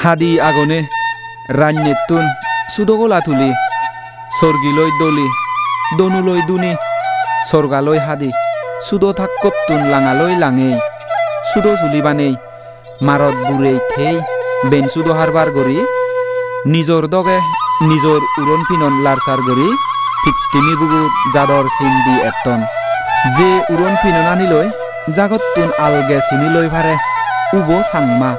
হাদি আগনে রান্যেতুন সুদগলা তুলি সর্গিলই দলি দনুলই দুনি সর্গালই হাদি সুদো থাক্কতুন লাঙালই লাঙে সুদো চুলিবানেই মারত বুড়েই থেই বেন সুদো হারবার গরি নিজর দগে নিজর উড়ন পিনন লারসার গরি ফিক্তিমি বুগুত জাদর চিন দি এতন যে উড়ন পিনন আনিলই জাগতুন আলগে চিনি লই ভারে উবো সাংমা